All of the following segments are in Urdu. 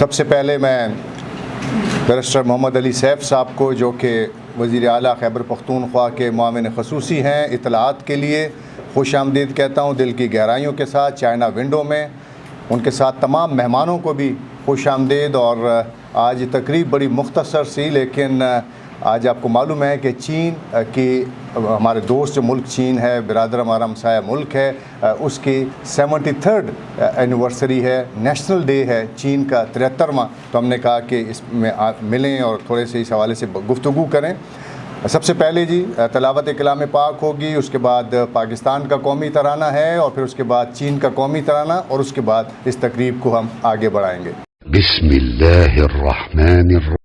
سب سے پہلے میں بیرسٹر محمد علی سیف صاحب کو، جو کہ وزیر اعلیٰ خیبر پختونخوا کے معاون خصوصی ہیں، اطلاعات کے لیے خوش آمدید کہتا ہوں دل کی گہرائیوں کے ساتھ چائنا ونڈو میں۔ ان کے ساتھ تمام مہمانوں کو بھی خوش آمدید۔ اور آج تقریب بڑی مختصر سی، لیکن آج آپ کو معلوم ہے کہ چین کی ہمارے دوست جو ملک چین ہے، برادر ہمارا ہمسایہ ملک ہے، اس کی 73rd اینیورسری ہے، نیشنل ڈے ہے چین کا 73واں۔ تو ہم نے کہا کہ اس میں ملیں اور تھوڑے سے اس حوالے سے گفتگو کریں۔ سب سے پہلے تلاوت کلام پاک ہوگی، اس کے بعد پاکستان کا قومی ترانہ ہے، اور پھر اس کے بعد چین کا قومی ترانہ، اور اس کے بعد اس تقریب کو ہم آگے بڑھائیں گے۔ بسم اللہ الرحمن الرحیم۔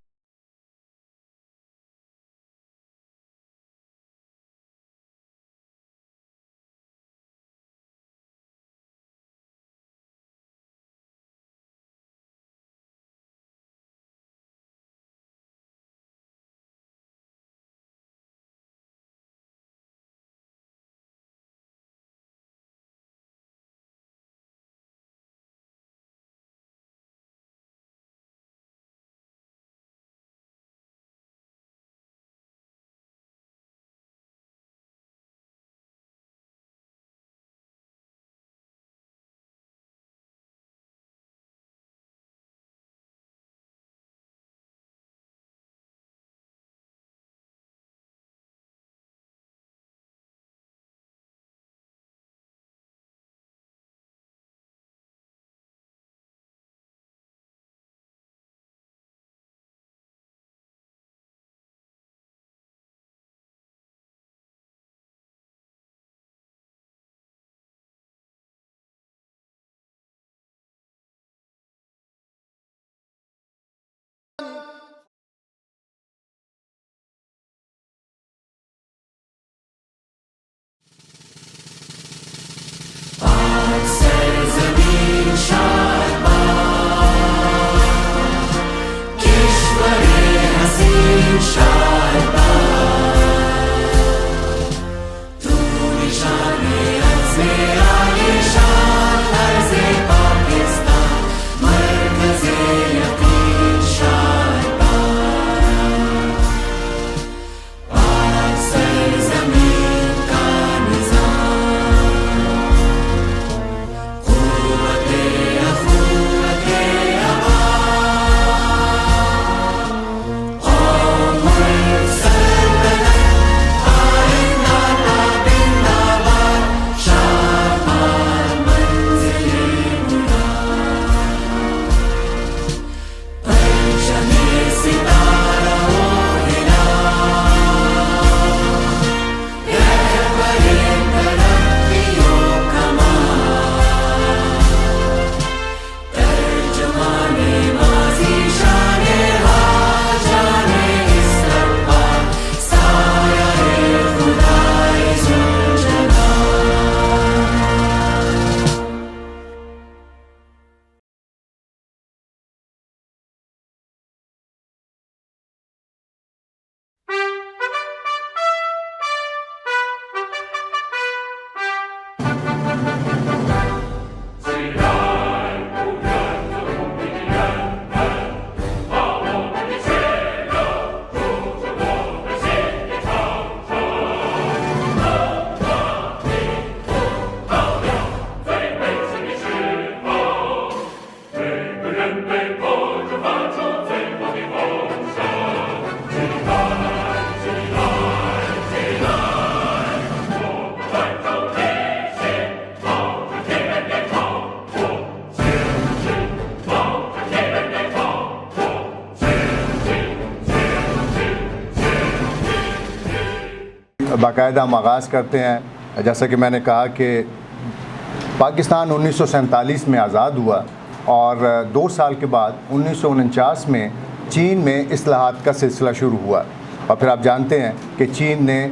باقاعدہ ہم آغاز کرتے ہیں۔ جیسا کہ میں نے کہا کہ پاکستان 1947 میں آزاد ہوا، اور 2 سال کے بعد 1949 میں چین میں اصلاحات کا سلسلہ شروع ہوا۔ اور پھر آپ جانتے ہیں کہ چین نے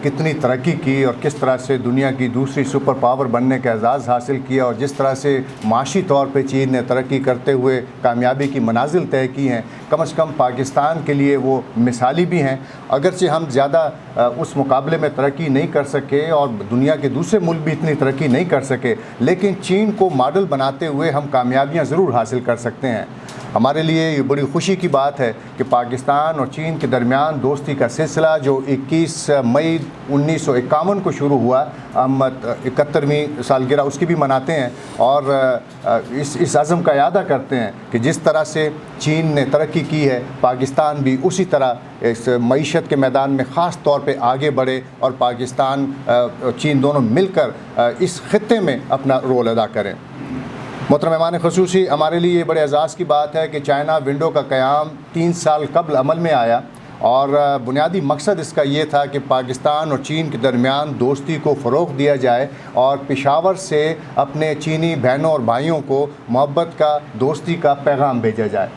کتنی ترقی کی اور کس طرح سے دنیا کی دوسری سپر پاور بننے کا اعزاز حاصل کیا، اور جس طرح سے معاشی طور پہ چین نے ترقی کرتے ہوئے کامیابی کی منازل طے کی ہیں۔ کم از کم پاکستان کے لیے وہ مثالی بھی ہیں، اگرچہ ہم زیادہ اس مقابلے میں ترقی نہیں کر سکے اور دنیا کے دوسرے ملک بھی اتنی ترقی نہیں کر سکے، لیکن چین کو ماڈل بناتے ہوئے ہم کامیابیاں ضرور حاصل کر سکتے ہیں۔ ہمارے لیے یہ بڑی خوشی کی بات ہے کہ پاکستان اور چین کے درمیان دوستی کا سلسلہ جو 21 مئی 1951 کو شروع ہوا، ہم 71ویں سالگرہ اس کی بھی مناتے ہیں، اور اس عزم کا اعادہ کرتے ہیں کہ جس طرح سے چین نے ترقی کی ہے، پاکستان بھی اسی طرح اس معیشت کے میدان میں خاص طور پہ آگے بڑھے، اور پاکستان چین دونوں مل کر اس خطے میں اپنا رول ادا کریں۔ محترم مہمان خصوصی، ہمارے لیے یہ بڑے اعزاز کی بات ہے کہ چائنا ونڈو کا قیام 3 سال قبل عمل میں آیا، اور بنیادی مقصد اس کا یہ تھا کہ پاکستان اور چین کے درمیان دوستی کو فروغ دیا جائے، اور پشاور سے اپنے چینی بہنوں اور بھائیوں کو محبت کا، دوستی کا پیغام بھیجا جائے۔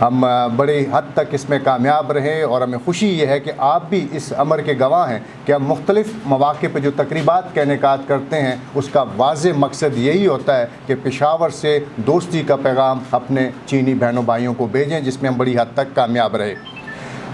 ہم بڑی حد تک اس میں کامیاب رہے، اور ہمیں خوشی یہ ہے کہ آپ بھی اس امر کے گواہ ہیں کہ ہم مختلف مواقع پہ جو تقریبات کا انعقاد کرتے ہیں اس کا واضح مقصد یہی ہوتا ہے کہ پشاور سے دوستی کا پیغام اپنے چینی بہنوں بھائیوں کو بھیجیں، جس میں ہم بڑی حد تک کامیاب رہے۔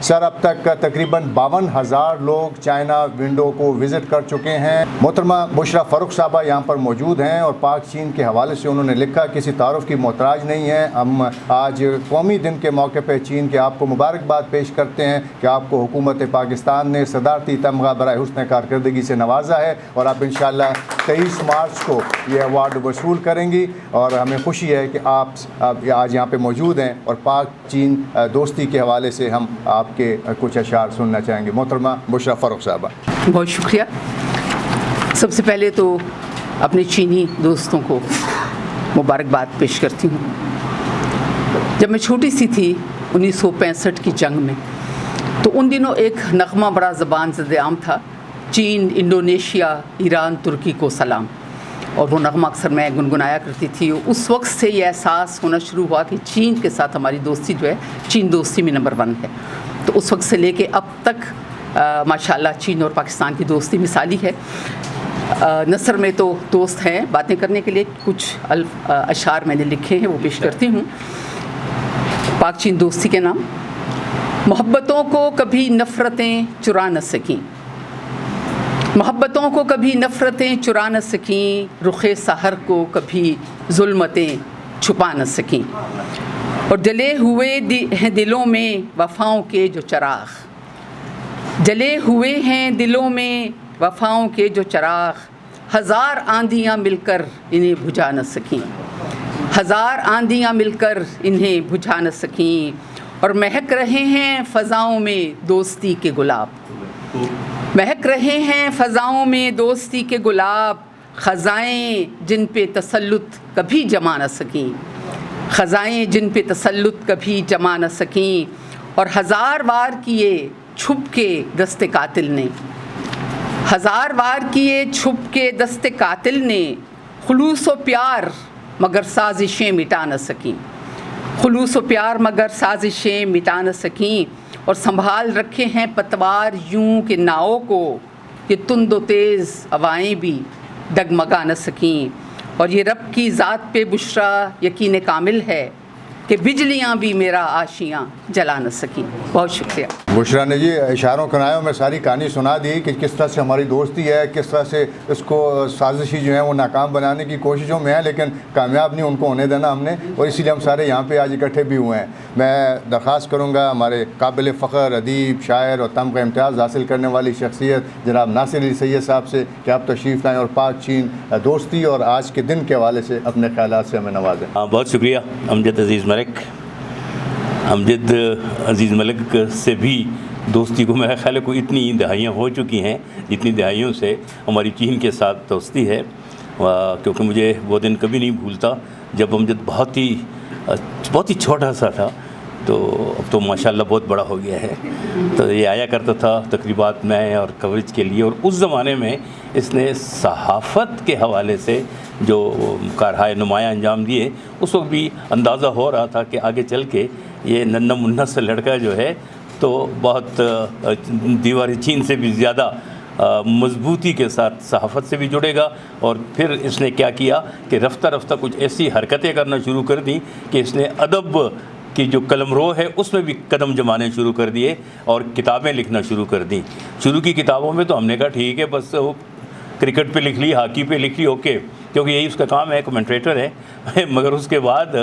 سر، اب تک تقریباً 52,000 لوگ چائنا ونڈو کو وزٹ کر چکے ہیں۔ محترمہ بشرا فاروق صاحبہ یہاں پر موجود ہیں، اور پاک چین کے حوالے سے انہوں نے لکھا، کسی تعارف کی محتاج نہیں ہے۔ ہم آج قومی دن کے موقع پہ چین کے آپ کو مبارکباد پیش کرتے ہیں کہ آپ کو حکومت پاکستان نے صدارتی تمغہ برائے حسن کارکردگی سے نوازا ہے، اور آپ انشاءاللہ 23 مارچ کو یہ ایوارڈ وصول کریں گی، اور ہمیں خوشی ہے کہ آپ آج یہاں پہ موجود ہیں، اور پاک چین دوستی کے حوالے سے ہم آپ کے کچھ اشعار سننا چاہیں گے۔ محترمہ بشرا فاروق صاحبہ۔ بہت شکریہ۔ سب سے پہلے تو اپنے چینی دوستوں کو مبارکباد پیش کرتی ہوں۔ جب میں چھوٹی سی تھی 1965 کی جنگ میں، تو ان دنوں ایک نغمہ بڑا زبان زد عام تھا، چین، انڈونیشیا، ایران، ترکی کو سلام، اور وہ نغمہ اکثر میں گنگنایا کرتی تھی۔ اس وقت سے یہ احساس ہونا شروع ہوا کہ چین کے ساتھ ہماری دوستی جو ہے، چین دوستی میں نمبر 1 ہے۔ تو اس وقت سے لے کے اب تک ماشاءاللہ چین اور پاکستان کی دوستی مثالی ہے۔ نثر میں تو دوست ہیں، باتیں کرنے کے لیے کچھ اشعار میں نے لکھے ہیں، وہ پیش کرتی ہوں۔ پاک چین دوستی کے نام: محبتوں کو کبھی نفرتیں چرا نہ سکیں، محبتوں کو کبھی نفرتیں چرا نہ سکیں، رخ سحر کو کبھی ظلمتیں چھپا نہ سکیں، اور جلے ہوئے ہیں دلوں میں وفاؤں کے جو چراغ، جلے ہوئے ہیں دلوں میں وفاؤں کے جو چراغ، ہزار آندیاں مل کر انہیں بجھا نہ سکیں، ہزار آندیاں مل کر انہیں بجھا نہ سکیں، اور مہک رہے ہیں فضاؤں میں دوستی کے گلاب، مہک رہے ہیں فضاؤں میں دوستی کے گلاب، خزائیں جن پہ تسلط کبھی جما نہ سکیں، خزائیں جن پہ تسلط کبھی جما نہ سکیں، اور ہزار وار کیے چھپ کے دست قاتل نے، ہزار وار کیے چھپ کے دست قاتل نے، خلوص و پیار مگر سازشیں مٹا نہ سکیں، خلوص و پیار مگر سازشیں مٹا نہ سکیں، اور سنبھال رکھے ہیں پتوار یوں کہ ناؤں کو یہ تند و تیز ہوائیں بھی ڈگمگا نہ سکیں، اور یہ رب کی ذات پہ بشرا یقین کامل ہے کہ بجلیاں بھی میرا آشیاں جلا نہ سکیں۔ بہت شکریہ۔ بشرا نے جی اشاروں کنایوں میں ساری کہانی سنا دی کہ کس طرح سے ہماری دوستی ہے، کس طرح سے اس کو سازشی جو ہیں وہ ناکام بنانے کی کوششوں میں ہیں، لیکن کامیاب نہیں ان کو ہونے دینا ہم نے، اور اسی لیے ہم سارے یہاں پہ آج اکٹھے بھی ہوئے ہیں۔ میں درخواست کروں گا ہمارے قابل فخر ادیب، شاعر اور تمغہ امتیاز حاصل کرنے والی شخصیت جناب ناصر علی سید صاحب سے کہ آپ تشریف لائیں اور پاک چین دوستی اور آج کے دن کے حوالے سے اپنے خیالات سے ہمیں نوازیں۔ بہت شکریہ امجد عزیز ملک۔ امجد عزیز ملک سے بھی دوستی کو میرا خیال ہے کوئی اتنی دہائیاں ہو چکی ہیں جتنی دہائیوں سے ہماری چین کے ساتھ دوستی ہے، کیونکہ مجھے وہ دن کبھی نہیں بھولتا جب امجد بہت ہی چھوٹا سا تھا، تو اب تو ماشاءاللہ بہت بڑا ہو گیا ہے۔ تو یہ آیا کرتا تھا تقریبات میں اور کوریج کے لیے، اور اس زمانے میں اس نے صحافت کے حوالے سے جو کارہائے نمایاں انجام دیے، اس وقت بھی اندازہ ہو رہا تھا کہ آگے چل کے یہ ننھا منھا سا لڑکا جو ہے تو بہت دیوار چین سے بھی زیادہ مضبوطی کے ساتھ صحافت سے بھی جڑے گا، اور پھر اس نے کیا کیا کہ رفتہ رفتہ کچھ ایسی حرکتیں کرنا شروع کر دیں کہ اس نے ادب کی جو قلم رو ہے اس میں بھی قدم جمانے شروع کر دیے اور کتابیں لکھنا شروع کر دیں۔ شروع کی کتابوں میں تو ہم نے کہا ٹھیک ہے، بس کرکٹ پہ لکھ لی، ہاکی پہ لکھ لی، اوکے، کیونکہ یہی اس کا کام ہے، کمنٹریٹر ہے مگر اس کے بعد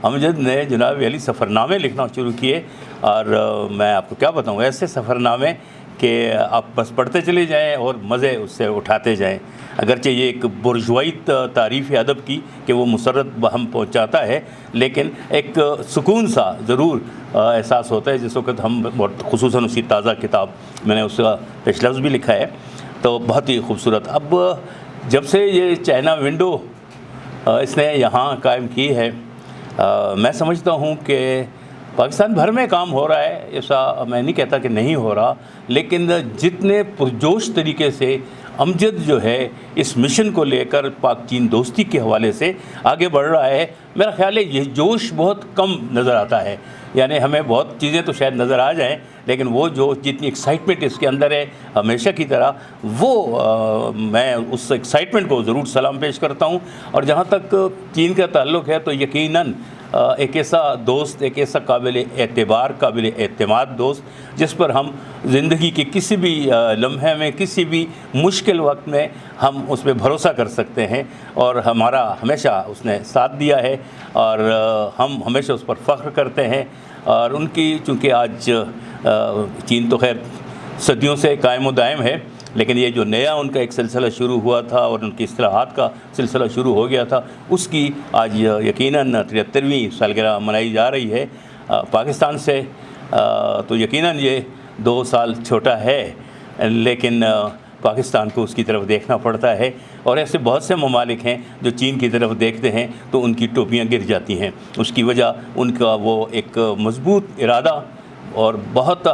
امجد نے جناب علی سفرنامے لکھنا شروع کیے، اور میں آپ کو کیا بتاؤں، ایسے سفرنامے کہ آپ بس پڑھتے چلے جائیں اور مزے اس سے اٹھاتے جائیں۔ اگرچہ یہ ایک برجوائی تعریف ادب کی کہ وہ مسرت بہم پہنچاتا ہے، لیکن ایک سکون سا ضرور احساس ہوتا ہے جس وقت ہم بہت خصوصاً اسی تازہ کتاب میں نے اس کا پیش لفظ بھی لکھا ہے، تو بہت ہی خوبصورت۔ اب جب سے یہ چائنا ونڈو اس نے یہاں قائم کی ہے، میں سمجھتا ہوں کہ پاکستان بھر میں کام ہو رہا ہے، ایسا میں نہیں کہتا کہ نہیں ہو رہا، لیکن جتنے پرجوش طریقے سے امجد جو ہے اس مشن کو لے کر پاک چین دوستی کے حوالے سے آگے بڑھ رہا ہے، میرا خیال ہے یہ جوش بہت کم نظر آتا ہے۔ یعنی ہمیں بہت چیزیں تو شاید نظر آ جائیں، لیکن وہ جو جتنی ایکسائٹمنٹ اس کے اندر ہے ہمیشہ کی طرح، وہ میں اس ایکسائٹمنٹ کو ضرور سلام پیش کرتا ہوں۔ اور جہاں تک چین کا تعلق ہے تو یقیناً ایک ایسا دوست، ایک ایسا قابل اعتبار، قابل اعتماد دوست جس پر ہم زندگی کے کسی بھی لمحے میں، کسی بھی مشکل وقت میں ہم اس پہ بھروسہ کر سکتے ہیں، اور ہمارا ہمیشہ اس نے ساتھ دیا ہے اور ہم ہمیشہ اس پر فخر کرتے ہیں۔ اور ان کی چونکہ آج چین تو خیر صدیوں سے قائم و دائم ہے، لیکن یہ جو نیا ان کا ایک سلسلہ شروع ہوا تھا اور ان کی اصلاحات کا سلسلہ شروع ہو گیا تھا، اس کی آج یقیناً 73ویں سالگرہ منائی جا رہی ہے۔ پاکستان سے تو یقیناً یہ 2 سال چھوٹا ہے، لیکن پاکستان کو اس کی طرف دیکھنا پڑتا ہے، اور ایسے بہت سے ممالک ہیں جو چین کی طرف دیکھتے ہیں تو ان کی ٹوپیاں گر جاتی ہیں۔ اس کی وجہ ان کا وہ ایک مضبوط ارادہ، اور بہت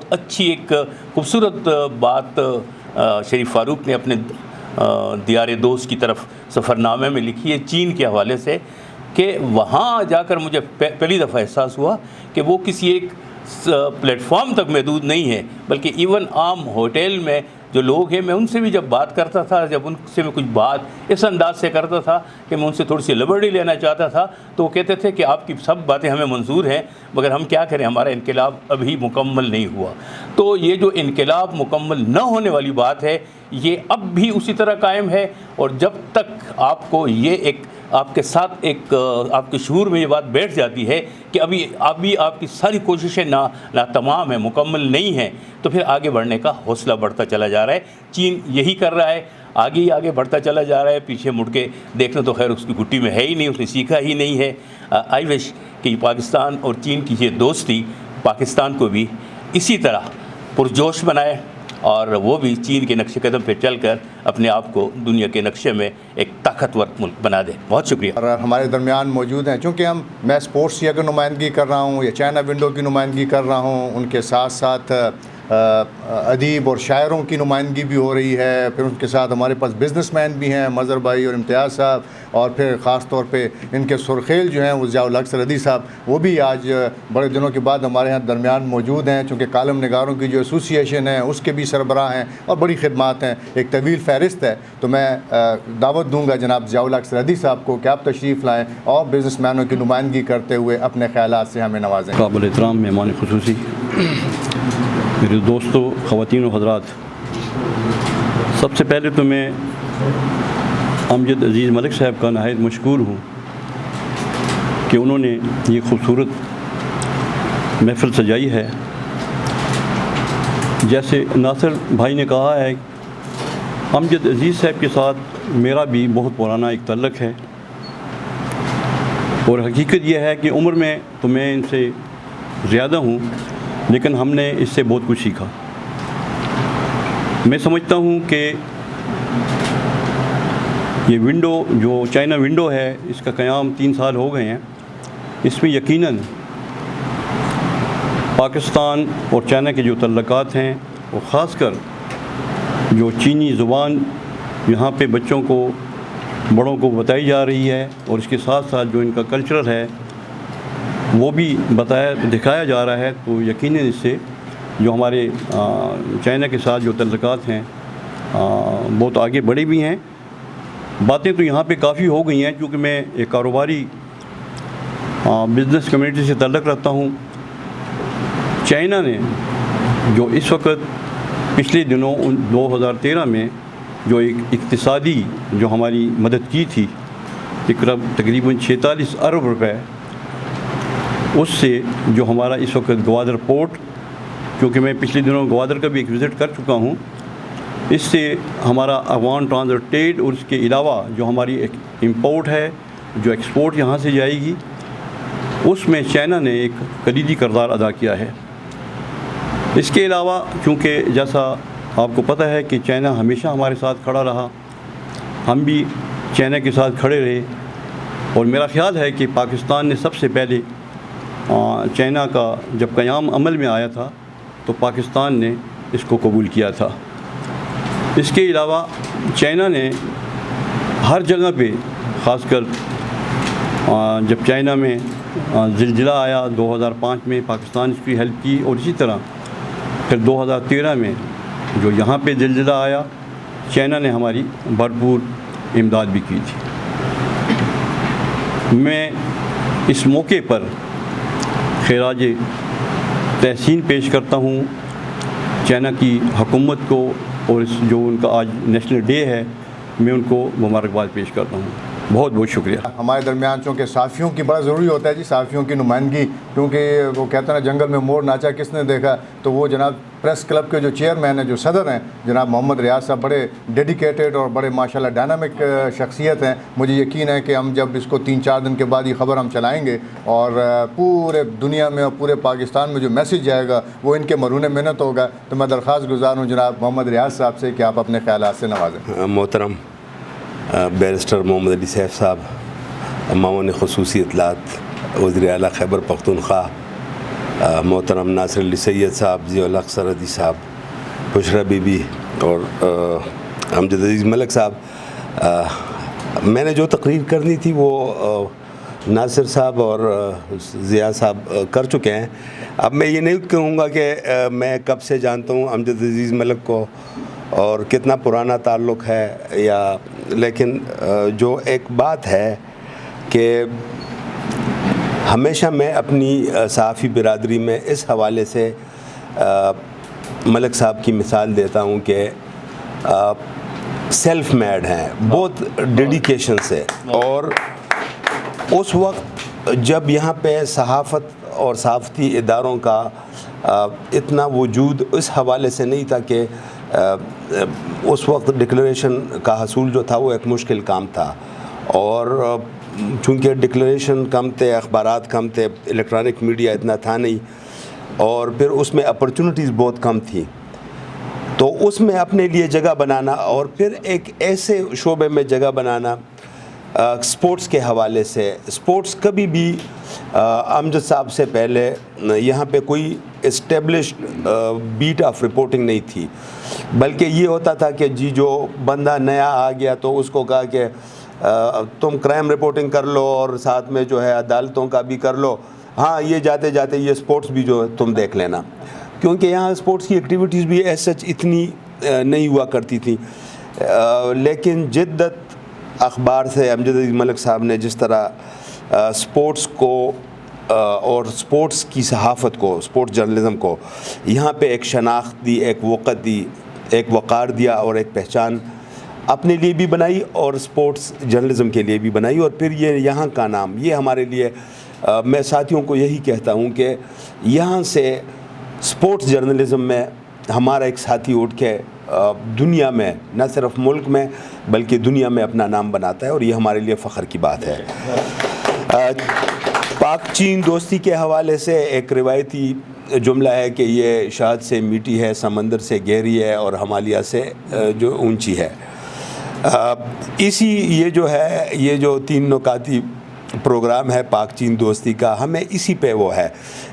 اچھی ایک خوبصورت بات شریف فاروق نے اپنے دیار دوست کی طرف سفرنامے میں لکھی ہے چین کے حوالے سے، کہ وہاں جا کر مجھے پہلی دفعہ احساس ہوا کہ وہ کسی ایک پلیٹ فارم تک محدود نہیں ہے، بلکہ ایون عام ہوٹل میں جو لوگ ہیں، میں ان سے بھی جب بات کرتا تھا، جب ان سے میں کچھ بات اس انداز سے کرتا تھا کہ میں ان سے تھوڑی سی لبرٹی لینا چاہتا تھا، تو وہ کہتے تھے کہ آپ کی سب باتیں ہمیں منظور ہیں، مگر ہم کیا کریں، ہمارا انقلاب ابھی مکمل نہیں ہوا۔ تو یہ جو انقلاب مکمل نہ ہونے والی بات ہے، یہ اب بھی اسی طرح قائم ہے، اور جب تک آپ کو یہ ایک آپ کے ساتھ ایک آپ کے شعور میں یہ بات بیٹھ جاتی ہے کہ ابھی آپ کی ساری کوششیں نا تمام ہیں، مکمل نہیں ہیں، تو پھر آگے بڑھنے کا حوصلہ بڑھتا چلا جا رہا ہے۔ چین یہی کر رہا ہے، آگے بڑھتا چلا جا رہا ہے، پیچھے مڑ کے دیکھنا تو خیر اس کی گھٹی میں ہے ہی نہیں، اس نے سیکھا ہی نہیں ہے۔ آئی وش کہ پاکستان اور چین کی یہ دوستی پاکستان کو بھی اسی طرح پرجوش بنائے، اور وہ بھی چین کے نقش قدم پہ چل کر اپنے آپ کو دنیا کے نقشے میں ایک طاقتور ملک بنا دے۔ بہت شکریہ۔ اور ہمارے درمیان موجود ہیں، چونکہ میں اسپورٹس کی اگر نمائندگی کر رہا ہوں یا چائنا ونڈو کی نمائندگی کر رہا ہوں، ان کے ساتھ ساتھ ادیب اور شاعروں کی نمائندگی بھی ہو رہی ہے، پھر ان کے ساتھ ہمارے پاس بزنس مین بھی ہیں، مظہر بھائی اور امتیاز صاحب، اور پھر خاص طور پہ ان کے سرخیل جو ہیں وہ ضیاء الحق سرحدی صاحب، وہ بھی آج بڑے دنوں کے بعد ہمارے ہاں درمیان موجود ہیں، چونکہ کالم نگاروں کی جو ایسوسیشن ہے اس کے بھی سربراہ ہیں اور بڑی خدمات ہیں، ایک طویل فہرست ہے۔ تو میں دعوت دوں گا جناب ضیاء الحق سرحدی صاحب کو کہ آپ تشریف لائیں اور بزنس مینوں کی نمائندگی کرتے ہوئے اپنے خیالات سے ہمیں نوازیں۔ قابل احترام مہمان خصوصی، میرے دوستوں، خواتین و حضرات، سب سے پہلے تو میں امجد عزیز ملک صاحب کا نہایت مشکور ہوں کہ انہوں نے یہ خوبصورت محفل سجائی ہے۔ جیسے ناصر بھائی نے کہا ہے، امجد عزیز صاحب کے ساتھ میرا بھی بہت پرانا ایک تعلق ہے، اور حقیقت یہ ہے کہ عمر میں تو میں ان سے زیادہ ہوں، لیکن ہم نے اس سے بہت کچھ سیکھا۔ میں سمجھتا ہوں کہ یہ ونڈو جو چائنا ونڈو ہے، اس کا قیام 3 سال ہو گئے ہیں۔ اس میں یقیناً پاکستان اور چائنا کے جو تعلقات ہیں، وہ خاص کر جو چینی زبان یہاں پہ بچوں کو، بڑوں کو بتائی جا رہی ہے، اور اس کے ساتھ ساتھ جو ان کا کلچرل ہے وہ بھی دکھایا جا رہا ہے، تو یقیناً اس سے جو ہمارے چائنا کے ساتھ جو تعلقات ہیں بہت آگے بڑھے بھی ہیں۔ باتیں تو یہاں پہ کافی ہو گئی ہیں، کیونکہ میں ایک کاروباری بزنس کمیونٹی سے تعلق رکھتا ہوں۔ چائنا نے جو اس وقت پچھلے دنوں 2013 میں جو ایک اقتصادی جو ہماری مدد کی تھی تقریباً 46 ارب روپے، اس سے جو ہمارا اس وقت گوادر پورٹ، کیونکہ میں پچھلے دنوں گوادر کا بھی ایک وزٹ کر چکا ہوں، اس سے ہمارا افغان ٹرانزٹ ٹریڈ اور اس کے علاوہ جو ہماری ایک امپورٹ ہے، جو ایکسپورٹ یہاں سے جائے گی، اس میں چائنا نے ایک کلیدی کردار ادا کیا ہے۔ اس کے علاوہ چونکہ جیسا آپ کو پتہ ہے کہ چائنا ہمیشہ ہمارے ساتھ کھڑا رہا، ہم بھی چائنا کے ساتھ کھڑے رہے، اور میرا خیال ہے کہ پاکستان نے سب سے پہلے چائنا کا جب قیام عمل میں آیا تھا تو پاکستان نے اس کو قبول کیا تھا۔ اس کے علاوہ چائنا نے ہر جگہ پہ، خاص کر جب چائنا میں زلزلہ آیا 2005 میں، پاکستان اس کی ہیلپ کی، اور اسی طرح پھر 2013 میں جو یہاں پہ زلزلہ آیا، چائنا نے ہماری بھرپور امداد بھی کی تھی۔ میں اس موقع پر خراج تحسین پیش کرتا ہوں چائنا کی حکومت کو، اور اس جو ان کا آج نیشنل ڈے ہے، میں ان کو مبارکباد پیش کرتا ہوں۔ بہت بہت شکریہ۔ ہمارے درمیان چونکہ صحافیوں کی بڑا ضروری ہوتا ہے جی، صحافیوں کی نمائندگی، کیونکہ وہ کہتے ہیں نا جنگل میں مور ناچا کس نے دیکھا، تو وہ جناب پریس کلب کے جو چیئرمین ہیں، جو صدر ہیں جناب محمد ریاض صاحب، بڑے ڈیڈیکیٹڈ اور بڑے ماشاءاللہ ڈائنامک شخصیت ہیں۔ مجھے یقین ہے کہ ہم جب اس کو 3-4 دن کے بعد یہ خبر ہم چلائیں گے، اور پورے دنیا میں اور پورے پاکستان میں جو میسج جائے گا وہ ان کے مرہون محنت ہوگا۔ تو میں درخواست گزار ہوں جناب محمد ریاض صاحب سے کہ آپ اپنے خیالات سے نوازیں۔ محترم بیرسٹر محمد علی سیف صاحب، معاون خصوصی اطلاعات وزیر اعلیٰ خیبر پختونخوا، محترم ناصر علی سید صاحب، ضیاء الحق سرحدی صاحب، بشرا بی بی اور امجد عزیز ملک صاحب، میں نے جو تقریر کرنی تھی وہ ناصر صاحب اور ضیاء صاحب کر چکے ہیں۔ اب میں یہ نہیں کہوں گا کہ میں کب سے جانتا ہوں امجد عزیز ملک کو اور کتنا پرانا تعلق ہے، لیکن جو ایک بات ہے کہ ہمیشہ میں اپنی صحافی برادری میں اس حوالے سے ملک صاحب کی مثال دیتا ہوں کہ سیلف میڈ ہیں، بہت ڈیڈیکیشن سے، اور اس وقت جب یہاں پہ صحافت اور صحافتی اداروں کا اتنا وجود اس حوالے سے نہیں تھا کہ اس وقت ڈکلریشن کا حصول جو تھا وہ ایک مشکل کام تھا، اور چونکہ ڈکلریشن کم تھے، اخبارات کم تھے، الیکٹرانک میڈیا اتنا تھا نہیں، اور پھر اس میں اپرچونٹیز بہت کم تھیں، تو اس میں اپنے لیے جگہ بنانا، اور پھر ایک ایسے شعبے میں جگہ بنانا سپورٹس کے حوالے سے۔ سپورٹس کبھی بھی امجد صاحب سے پہلے یہاں پہ کوئی اسٹیبلشڈ بیٹ آف رپورٹنگ نہیں تھی، بلکہ یہ ہوتا تھا کہ جی جو بندہ نیا آ گیا تو اس کو کہا کہ تم کرائم رپورٹنگ کر لو اور ساتھ میں جو ہے عدالتوں کا بھی کر لو، ہاں یہ جاتے جاتے یہ سپورٹس بھی جو ہے تم دیکھ لینا، کیونکہ یہاں سپورٹس کی ایکٹیویٹیز بھی ایز سچ اتنی نہیں ہوا کرتی تھیں۔ لیکن جدت اخبار سے امجد عزیز ملک صاحب نے جس طرح سپورٹس کو اور سپورٹس کی صحافت کو، سپورٹس جرنلزم کو یہاں پہ ایک شناخت دی، ایک وقت دی، ایک وقار دیا، اور ایک پہچان اپنے لیے بھی بنائی اور سپورٹس جرنلزم کے لیے بھی بنائی، اور پھر یہ یہاں کا نام، یہ ہمارے لیے، میں ساتھیوں کو یہی کہتا ہوں کہ یہاں سے سپورٹس جرنلزم میں ہمارا ایک ساتھی اٹھ کے دنیا میں، نہ صرف ملک میں بلکہ دنیا میں اپنا نام بناتا ہے، اور یہ ہمارے لیے فخر کی بات ہے۔ پاک چین دوستی کے حوالے سے ایک روایتی جملہ ہے کہ یہ شہد سے میٹھی ہے، سمندر سے گہری ہے، اور ہمالیہ سے جو اونچی ہے۔ یہ جو ہے، یہ جو 3 نکاتی پروگرام ہے پاک چین دوستی کا، ہمیں اسی پہ وہ ہے،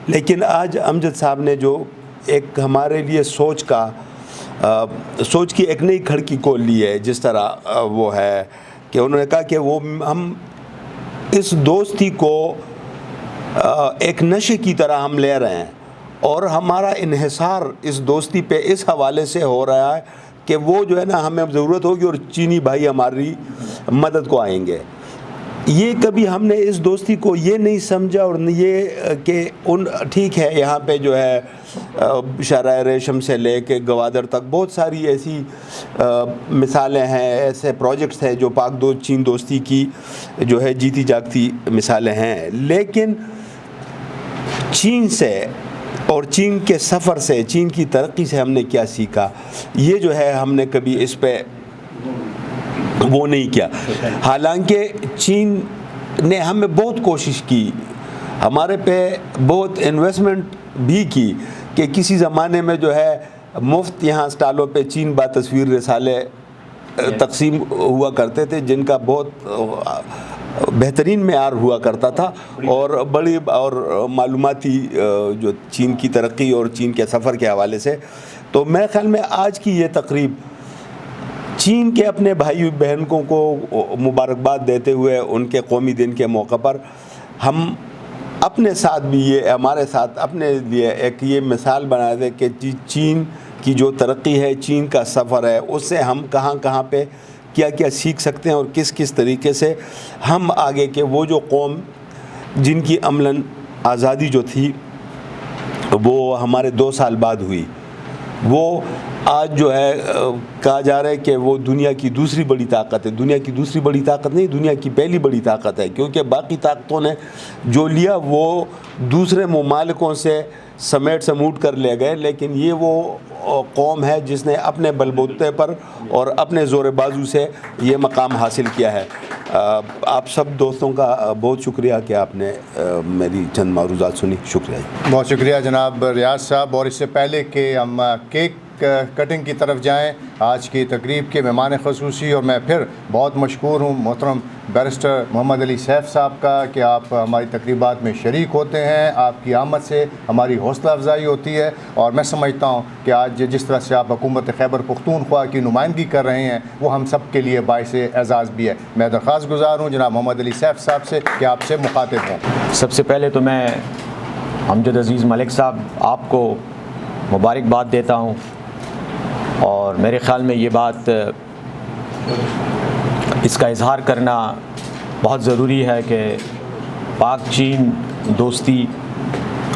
لیکن آج امجد صاحب نے جو ایک ہمارے لیے سوچ کی ایک نئی کھڑکی کھول لی ہے، جس طرح وہ ہے کہ انہوں نے کہا کہ وہ ہم اس دوستی کو ایک نشے کی طرح ہم لے رہے ہیں، اور ہمارا انحصار اس دوستی پہ اس حوالے سے ہو رہا ہے کہ وہ جو ہے نا، ہمیں ضرورت ہوگی اور چینی بھائی ہماری مدد کو آئیں گے۔ یہ کبھی ہم نے اس دوستی کو یہ نہیں سمجھا اور یہ کہ ٹھیک ہے یہاں پہ جو ہے شاہراہ ریشم سے لے کے گوادر تک بہت ساری ایسی مثالیں ہیں، ایسے پروجیکٹس ہیں جو پاک چین دوستی کی جو ہے جیتی جاگتی مثالیں ہیں، لیکن چین سے اور چین کے سفر سے، چین کی ترقی سے ہم نے کیا سیکھا، یہ جو ہے ہم نے کبھی اس پہ وہ نہیں کیا۔ حالانکہ چین نے ہمیں بہت کوشش کی، ہمارے پہ بہت انویسٹمنٹ بھی کی کہ کسی زمانے میں جو ہے مفت یہاں سٹالوں پہ چین با تصویر رسالے تقسیم ہوا کرتے تھے، جن کا بہت بہترین معیار ہوا کرتا تھا اور بڑی اور معلوماتی جو چین کی ترقی اور چین کے سفر کے حوالے سے۔ تو میرے خیال میں آج کی یہ تقریب چین کے اپنے بھائی بہنوں کو مبارکباد دیتے ہوئے ان کے قومی دن کے موقع پر ہم اپنے ساتھ بھی یہ ہمارے ساتھ اپنے لیے ایک یہ مثال بنا دیں کہ چین کی جو ترقی ہے، چین کا سفر ہے، اس سے ہم کہاں کہاں پہ کیا کیا سیکھ سکتے ہیں اور کس کس طریقے سے ہم آگے کے وہ جو قوم جن کی عملاً آزادی جو تھی وہ ہمارے 2 سال بعد ہوئی، وہ آج جو ہے کہا جا رہا ہے کہ وہ دنیا کی دوسری بڑی طاقت ہے۔ دنیا کی دوسری بڑی طاقت نہیں، دنیا کی پہلی بڑی طاقت ہے، کیونکہ باقی طاقتوں نے جو لیا وہ دوسرے ممالکوں سے سموٹ کر لے گئے، لیکن یہ وہ قوم ہے جس نے اپنے بل بوتے پر اور اپنے زور بازو سے یہ مقام حاصل کیا ہے۔ آپ سب دوستوں کا بہت شکریہ کہ آپ نے میری چند معروضات سنی، شکریہ۔ بہت شکریہ جناب ریاض صاحب۔ اور اس سے پہلے کہ ہم کیک کٹنگ کی طرف جائیں، آج کی تقریب کے مہمان خصوصی اور میں پھر بہت مشکور ہوں محترم بیرسٹر محمد علی سیف صاحب کا کہ آپ ہماری تقریبات میں شریک ہوتے ہیں۔ آپ کی آمد سے ہماری حوصلہ افزائی ہوتی ہے اور میں سمجھتا ہوں کہ آج جس طرح سے آپ حکومت خیبر پختونخوا کی نمائندگی کر رہے ہیں وہ ہم سب کے لیے باعث اعزاز بھی ہے۔ میں درخواست گزار ہوں جناب محمد علی سیف صاحب سے کہ آپ سے مخاطب ہوں۔ سب سے پہلے تو میں امجد عزیز ملک صاحب آپ کو مبارکباد دیتا ہوں، اور میرے خیال میں یہ بات اس کا اظہار کرنا بہت ضروری ہے کہ پاک چین دوستی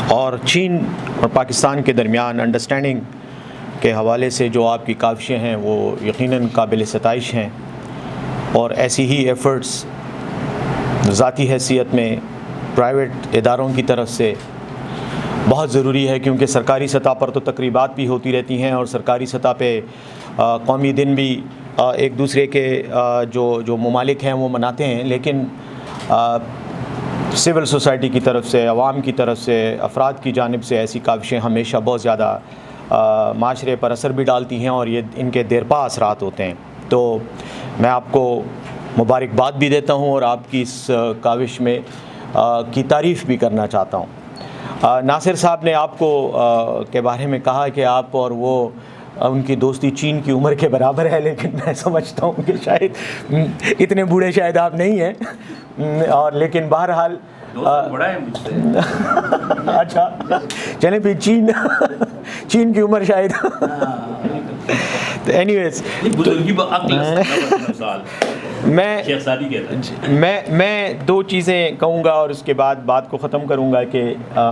اور چین اور پاکستان کے درمیان انڈرسٹینڈنگ کے حوالے سے جو آپ کی کاوشیں ہیں وہ یقیناً قابل ستائش ہیں، اور ایسی ہی ایفرٹس ذاتی حیثیت میں پرائیویٹ اداروں کی طرف سے بہت ضروری ہے، کیونکہ سرکاری سطح پر تو تقریبات بھی ہوتی رہتی ہیں اور سرکاری سطح پہ قومی دن بھی ایک دوسرے کے جو ممالک ہیں وہ مناتے ہیں، لیکن سول سوسائٹی کی طرف سے، عوام کی طرف سے، افراد کی جانب سے ایسی کاوشیں ہمیشہ بہت زیادہ معاشرے پر اثر بھی ڈالتی ہیں اور یہ ان کے دیرپا اثرات ہوتے ہیں۔ تو میں آپ کو مبارکباد بھی دیتا ہوں اور آپ کی اس کاوش میں کی تعریف بھی کرنا چاہتا ہوں۔ ناصر صاحب نے آپ کو کے بارے میں کہا کہ آپ اور وہ ان کی دوستی چین کی عمر کے برابر ہے، لیکن میں سمجھتا ہوں کہ شاید اتنے بوڑھے شاید آپ نہیں ہیں، اور لیکن بہرحال بڑا ہے مجھ سے۔ اچھا چلیں پھر چین کی عمر شاید اینی ویز میں 2 چیزیں کہوں گا اور اس کے بعد بات کو ختم کروں گا کہ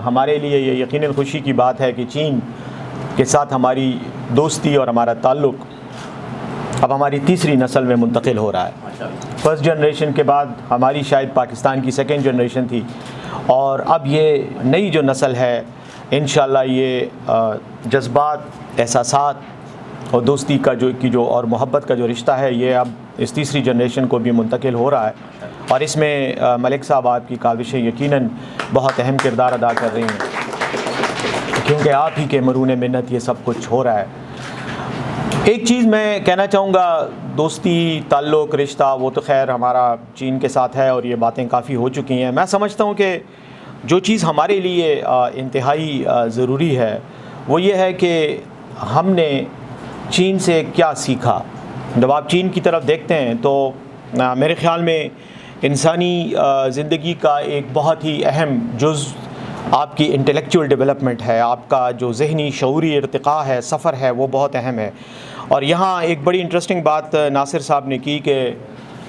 ہمارے لیے یہ یقیناً خوشی کی بات ہے کہ چین کے ساتھ ہماری دوستی اور ہمارا تعلق اب ہماری تیسری نسل میں منتقل ہو رہا ہے۔ فرسٹ جنریشن کے بعد ہماری شاید پاکستان کی سیکنڈ جنریشن تھی، اور اب یہ نئی جو نسل ہے انشاءاللہ یہ جذبات، احساسات اور دوستی کا جو اور محبت کا جو رشتہ ہے یہ اب اس تیسری جنریشن کو بھی منتقل ہو رہا ہے، اور اس میں ملک صاحب آپ کی کاوشیں یقیناً بہت اہم کردار ادا کر رہی ہیں، کیونکہ آپ ہی کے مرہون منت یہ سب کچھ ہو رہا ہے۔ ایک چیز میں کہنا چاہوں گا، دوستی، تعلق، رشتہ وہ تو خیر ہمارا چین کے ساتھ ہے اور یہ باتیں کافی ہو چکی ہیں۔ میں سمجھتا ہوں کہ جو چیز ہمارے لیے انتہائی ضروری ہے وہ یہ ہے کہ ہم نے چین سے کیا سیکھا۔ جب آپ چین کی طرف دیکھتے ہیں تو میرے خیال میں انسانی زندگی کا ایک بہت ہی اہم جز آپ کی انٹلیکچول ڈیولپمنٹ ہے، آپ کا جو ذہنی شعوری ارتقاء ہے، سفر ہے، وہ بہت اہم ہے۔ اور یہاں ایک بڑی انٹرسٹنگ بات ناصر صاحب نے کی کہ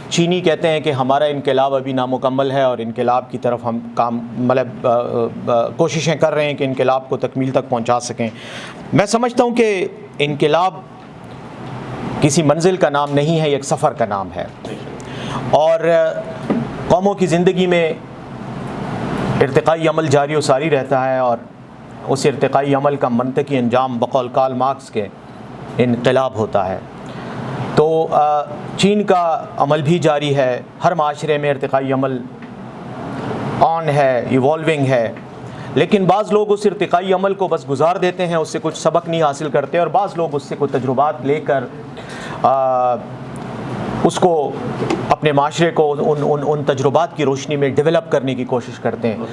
چینی کہتے ہیں کہ ہمارا انقلاب ابھی نامکمل ہے اور انقلاب کی طرف ہم کوششیں کر رہے ہیں کہ انقلاب کو تکمیل تک پہنچا سکیں. میں سمجھتا ہوں کہ انقلاب کسی منزل کا نام نہیں ہے، یہ ایک سفر کا نام ہے، اور قوموں کی زندگی میں ارتقائی عمل جاری و ساری رہتا ہے، اور اس ارتقائی عمل کا منطقی انجام بقول کارل مارکس کے انقلاب ہوتا ہے. تو چین کا عمل بھی جاری ہے، ہر معاشرے میں ارتقائی عمل آن ہے، ایوالونگ ہے، لیکن بعض لوگ اس ارتقائی عمل کو بس گزار دیتے ہیں، اس سے کچھ سبق نہیں حاصل کرتے، اور بعض لوگ اس سے کچھ تجربات لے کر اس کو اپنے معاشرے کو ان تجربات کی روشنی میں ڈیولپ کرنے کی کوشش کرتے ہیں.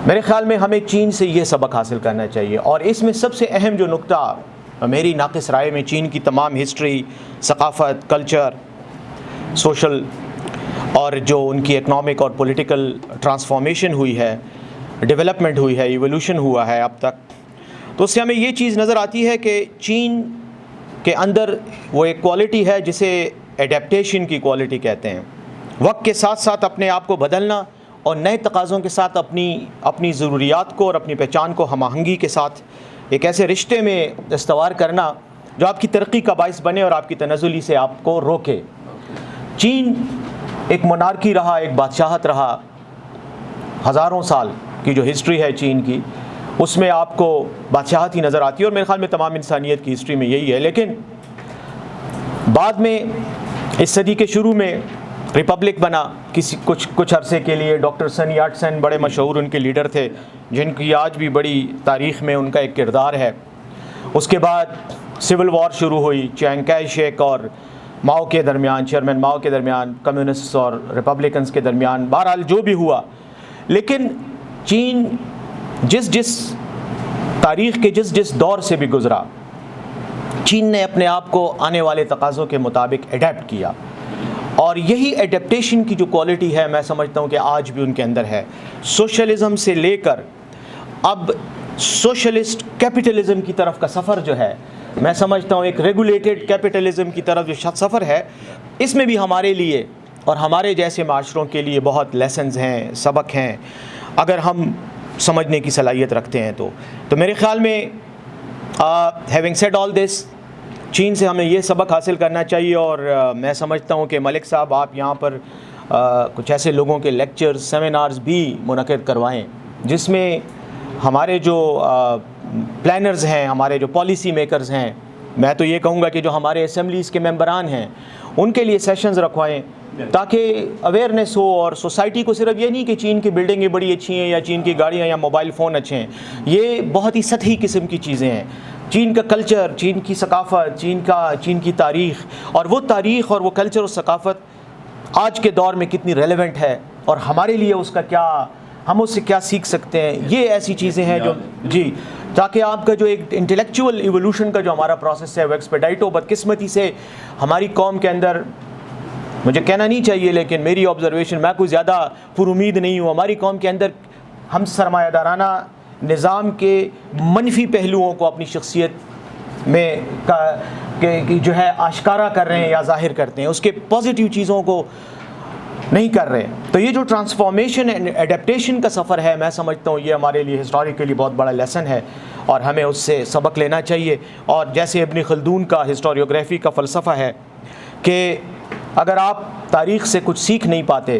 میرے خیال میں ہمیں چین سے یہ سبق حاصل کرنا چاہیے، اور اس میں سب سے اہم جو نقطہ میری ناقص رائے میں چین کی تمام ہسٹری، ثقافت، کلچر، سوشل اور جو ان کی اکنامک اور پولیٹیکل ٹرانسفارمیشن ہوئی ہے، ڈیولپمنٹ ہوئی ہے، ایولیوشن ہوا ہے اب تک، تو اس سے ہمیں یہ چیز نظر آتی ہے کہ چین کے اندر وہ ایک کوالٹی ہے جسے ایڈیپٹیشن کی کوالٹی کہتے ہیں. وقت کے ساتھ ساتھ اپنے آپ کو بدلنا اور نئے تقاضوں کے ساتھ اپنی ضروریات کو اور اپنی پہچان کو ہم آہنگی کے ساتھ ایک ایسے رشتے میں استوار کرنا جو آپ کی ترقی کا باعث بنے اور آپ کی تنزلی سے آپ کو روکے. چین ایک مونارکی رہا، ایک بادشاہت رہا، ہزاروں سال کی جو ہسٹری ہے چین کی، اس میں آپ کو بادشاہت ہی نظر آتی ہے، اور میرے خیال میں تمام انسانیت کی ہسٹری میں یہی ہے. لیکن بعد میں اس صدی کے شروع میں ریپبلک بنا کچھ عرصے کے لیے. ڈاکٹر سن یات سن بڑے مشہور ان کے لیڈر تھے، جن کی آج بھی بڑی تاریخ میں ان کا ایک کردار ہے. اس کے بعد سول وار شروع ہوئی چیانگ کائی شیک اور ماؤ کے درمیان، چیئرمین ماؤ کے درمیان، کمیونسٹ اور ریپبلکنز کے درمیان. بہرحال جو بھی ہوا، لیکن چین جس تاریخ کے جس دور سے بھی گزرا، چین نے اپنے آپ کو آنے والے تقاضوں کے مطابق ایڈیپٹ کیا، اور یہی ایڈیپٹیشن کی جو کوالٹی ہے میں سمجھتا ہوں کہ آج بھی ان کے اندر ہے. سوشلزم سے لے کر اب سوشلسٹ کیپٹلزم کی طرف کا سفر جو ہے، میں سمجھتا ہوں ایک ریگولیٹڈ کیپٹلزم کی طرف جو سفر ہے، اس میں بھی ہمارے لیے اور ہمارے جیسے معاشروں کے لیے بہت لیسنز ہیں، سبق ہیں، اگر ہم سمجھنے کی صلاحیت رکھتے ہیں تو میرے خیال میں ہیونگ سیڈ آل دس، چین سے ہمیں یہ سبق حاصل کرنا چاہیے. اور میں سمجھتا ہوں کہ ملک صاحب آپ یہاں پر کچھ ایسے لوگوں کے لیکچرز، سیمینارز بھی منعقد کروائیں جس میں ہمارے جو پلانرز ہیں، ہمارے جو پالیسی میکرز ہیں، میں تو یہ کہوں گا کہ جو ہمارے اسمبلیز کے ممبران ہیں، ان کے لیے سیشنز رکھوائیں تاکہ اویئرنیس ہو، اور سوسائٹی کو صرف یہ نہیں کہ چین کی بلڈنگیں بڑی اچھی ہیں یا چین کی گاڑیاں یا موبائل فون اچھے ہیں، یہ بہت ہی سطحی قسم کی چیزیں ہیں. چین کا کلچر، چین کی ثقافت، چین کی تاریخ، اور وہ تاریخ اور وہ کلچر اور ثقافت آج کے دور میں کتنی ریلیونٹ ہے، اور ہمارے لیے اس کا کیا، ہم اس سے کیا سیکھ سکتے ہیں. یہ ایسی چیزیں ہیں جو جی، تاکہ آپ کا جو ایک انٹلیکچوئل ایولیوشن کا جو ہمارا پروسیس ہے وہ ایکسپیڈائٹ ہو. بدقسمتی سے ہماری قوم کے اندر، مجھے کہنا نہیں چاہیے لیکن میری آبزرویشن، میں کوئی زیادہ پر امید نہیں ہوں، ہماری قوم کے اندر ہم سرمایہ دارانہ نظام کے منفی پہلوؤں کو اپنی شخصیت میں جو ہے آشکارا کر رہے ہیں یا ظاہر کرتے ہیں، اس کے پازیٹیو چیزوں کو نہیں کر رہے. تو یہ جو ٹرانسفارمیشن اینڈ ایڈیپٹیشن کا سفر ہے، میں سمجھتا ہوں یہ ہمارے لیے ہسٹوریکلی بہت بڑا لیسن ہے، اور ہمیں اس سے سبق لینا چاہیے. اور جیسے ابن خلدون کا ہسٹوریوگرافی کا فلسفہ ہے کہ اگر آپ تاریخ سے کچھ سیکھ نہیں پاتے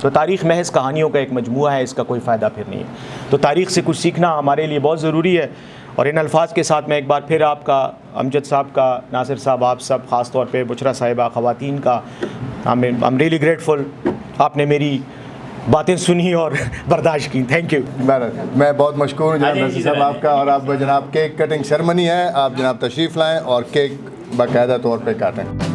تو تاریخ محض کہانیوں کا ایک مجموعہ ہے، اس کا کوئی فائدہ پھر نہیں ہے. تو تاریخ سے کچھ سیکھنا ہمارے لیے بہت ضروری ہے. اور ان الفاظ کے ساتھ میں ایک بار پھر آپ کا، امجد صاحب کا، ناصر صاحب، آپ سب، خاص طور پہ بشرا صاحبہ، خواتین کا، I'm really grateful، آپ نے میری باتیں سنی اور برداشت کی. Thank you. میں بہت مشکور ہوں جناب ناصر صاحب آپ کا. اور آپ جناب کیک کٹنگ سیرمنی ہے، آپ جناب تشریف لائیں اور کیک باقاعدہ طور پہ کاٹیں.